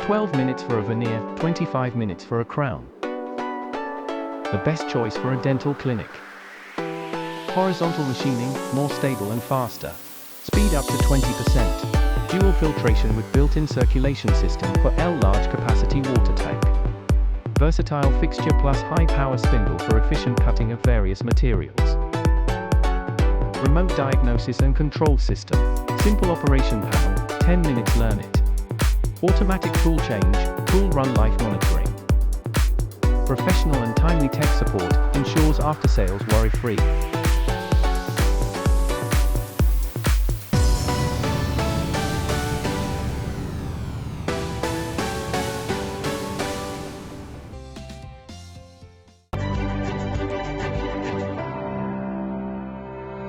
12 minutes for a veneer, 25 minutes for a crown. The best choice for a dental clinic. Horizontal machining, more stable and faster. Speed up to 20%. Dual filtration with built-in circulation system for L large capacity water tank. Versatile fixture plus high power spindle for efficient cutting of various materials. Remote diagnosis and control system. Simple operation panel, 10 minutes learn it. Automatic tool change, tool run life monitoring. Professional and timely tech support ensures after-sales worry-free.